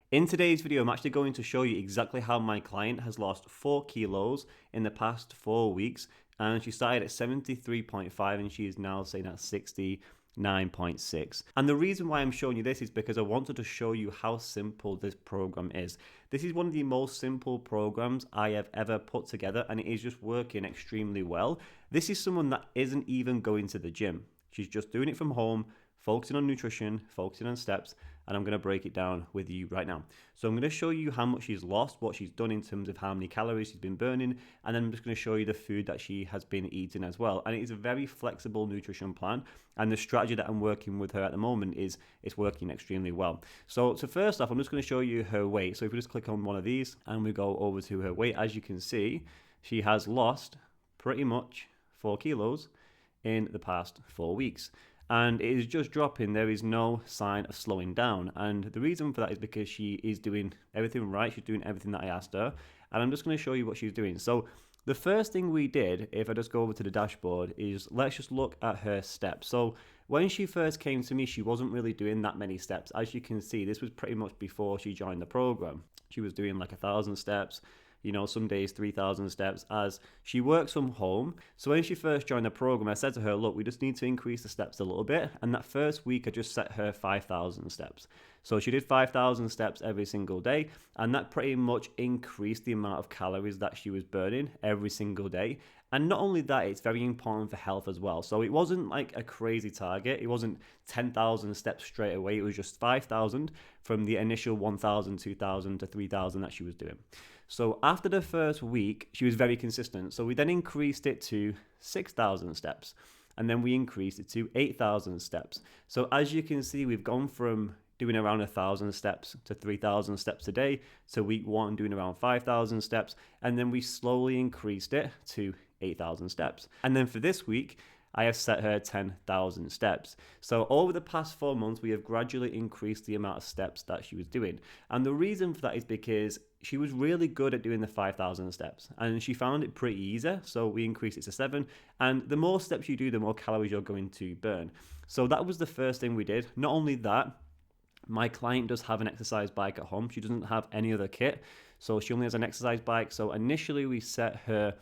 In today's video, I'm actually going to show you exactly how my client has lost 4 kilos in the past 4 weeks. And she started at 73.5 and she is now saying at 69.6. And the reason why I'm showing you this is because I wanted to show you how simple this program is. This is one of the most simple programs I have ever put together, and it is just working extremely well. This is someone that isn't even going to the gym. She's just doing it from home, focusing on nutrition, focusing on steps, and I'm going to break it down with you right now. So I'm going to show you how much she's lost, what she's done in terms of how many calories she's been burning, and then I'm just going to show you the food that she has been eating as well. And it is a very flexible nutrition plan, and the strategy that I'm working with her at the moment is it's working extremely well. So first off, I'm just going to show you her weight. So if we just click on one of these and we go over to her weight, as you can see, she has lost pretty much 4 kilos in the past 4 weeks. And it is just dropping. There is no sign of slowing down. And the reason for that is because she is doing everything right. She's doing everything that I asked her. And I'm just going to show you what she's doing. So the first thing we did, if I just go over to the dashboard, is let's just look at her steps. So when she first came to me, she wasn't really doing that many steps. As you can see, this was pretty much before she joined the program. She was doing like 1,000 steps. Some days 3,000 steps, as she works from home. So when she first joined the program, I said to her, look, we just need to increase the steps a little bit. And that first week, I just set her 5,000 steps. So she did 5,000 steps every single day. And that pretty much increased the amount of calories that she was burning every single day. And not only that, it's very important for health as well. So it wasn't like a crazy target. It wasn't 10,000 steps straight away. It was just 5,000 from the initial 1,000, 2,000 to 3,000 that she was doing. So after the first week, she was very consistent. So we then increased it to 6,000 steps. And then we increased it to 8,000 steps. So as you can see, we've gone from doing around 1,000 steps to 3,000 steps a day. So week one, doing around 5,000 steps. And then we slowly increased it to 8,000 steps. And then for this week, I have set her 10,000 steps. So over the past 4 months, we have gradually increased the amount of steps that she was doing. And the reason for that is because she was really good at doing the 5,000 steps and she found it pretty easy. So we increased it to 7. And the more steps you do, the more calories you're going to burn. So that was the first thing we did. Not only that, my client does have an exercise bike at home. She doesn't have any other kit. So she only has an exercise bike. So initially we set her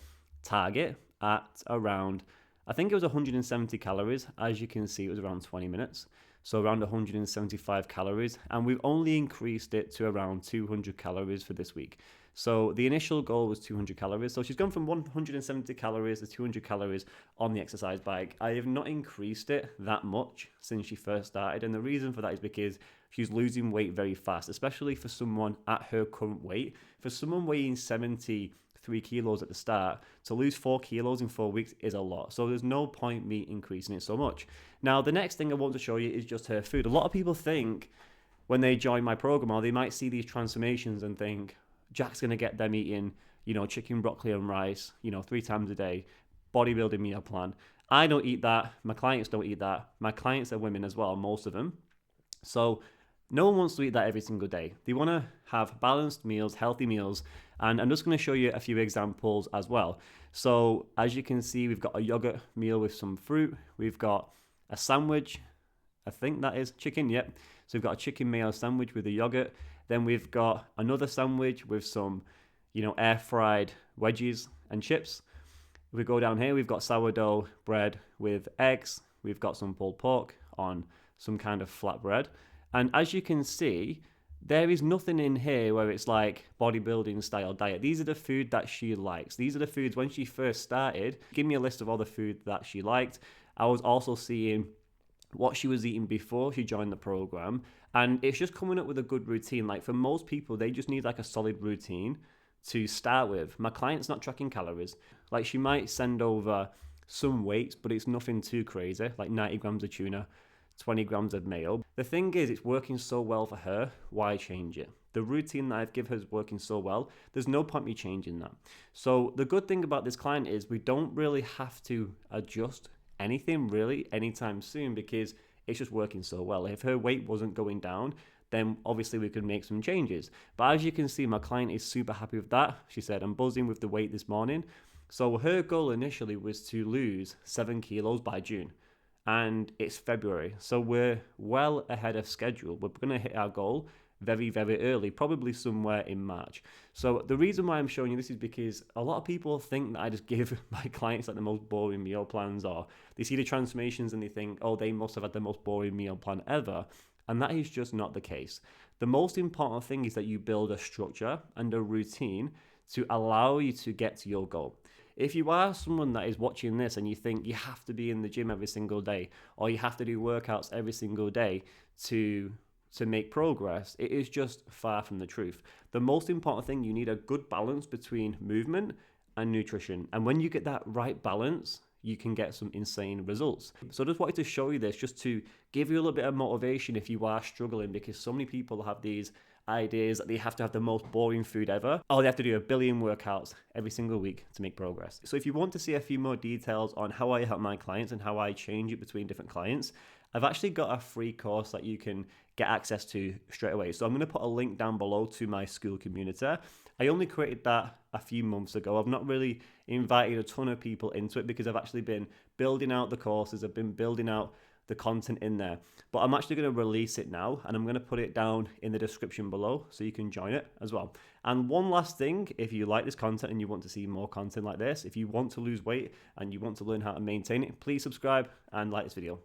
target at around, I think it was 170 calories. As you can see, it was around 20 minutes. So around 175 calories. And we've only increased it to around 200 calories for this week. So the initial goal was 200 calories. So she's gone from 170 calories to 200 calories on the exercise bike. I have not increased it that much since she first started. And the reason for that is because she's losing weight very fast, especially for someone at her current weight. For someone weighing 73 kilos at the start, to lose 4 kilos in 4 weeks is a lot. So there's no point me increasing it so much. Now, the next thing I want to show you is just her food. A lot of people think when they join my program, or they might see these transformations and think, Jack's going to get them eating, chicken, broccoli and rice, 3 times a day, bodybuilding meal plan. I don't eat that. My clients don't eat that. My clients are women as well, most of them. So no one wants to eat that every single day. They want to have balanced meals, healthy meals. And I'm just going to show you a few examples as well. So as you can see, we've got a yogurt meal with some fruit. We've got a sandwich. I think that is chicken. Yep. So we've got a chicken mayo sandwich with a yogurt. Then we've got another sandwich with some, air fried wedges and chips. If we go down here, we've got sourdough bread with eggs. We've got some pulled pork on some kind of flatbread. And as you can see, there is nothing in here where it's like bodybuilding style diet. These are the food that she likes. These are the foods when she first started. Give me a list of all the food that she liked. I was also seeing what she was eating before she joined the program. And it's just coming up with a good routine. Like for most people, they just need like a solid routine to start with. My client's not tracking calories. Like she might send over some weights, but it's nothing too crazy, like 90 grams of tuna, 20 grams of mayo. The thing is, it's working so well for her, why change it? The routine that I've given her is working so well, there's no point me changing that. So the good thing about this client is we don't really have to adjust anything really anytime soon because it's just working so well. If her weight wasn't going down, then obviously we could make some changes. But as you can see, my client is super happy with that. She said, I'm buzzing with the weight this morning. So her goal initially was to lose 7 kilos by June. And it's February. So we're well ahead of schedule. We're going to hit our goal very, very early, probably somewhere in March. So the reason why I'm showing you this is because a lot of people think that I just give my clients like the most boring meal plans, or they see the transformations and they think, oh, they must have had the most boring meal plan ever. And that is just not the case. The most important thing is that you build a structure and a routine to allow you to get to your goal. If you are someone that is watching this and you think you have to be in the gym every single day, or you have to do workouts every single day to make progress, it is just far from the truth. The most important thing, you need a good balance between movement and nutrition. And when you get that right balance, you can get some insane results. So I just wanted to show you this just to give you a little bit of motivation if you are struggling, because so many people have these ideas that they have to have the most boring food ever, or they have to do 1 billion workouts every single week to make progress. So if you want to see a few more details on how I help my clients and how I change it between different clients, I've actually got a free course that you can get access to straight away. So I'm going to put a link down below to my school community. I only created that a few months ago. I've not really invited a ton of people into it because I've actually been building out the courses. I've been building out the content in there, but I'm actually going to release it now, and I'm going to put it down in the description below so you can join it as well. And one last thing, if you like this content and you want to see more content like this, if you want to lose weight and you want to learn how to maintain it, please subscribe and like this video.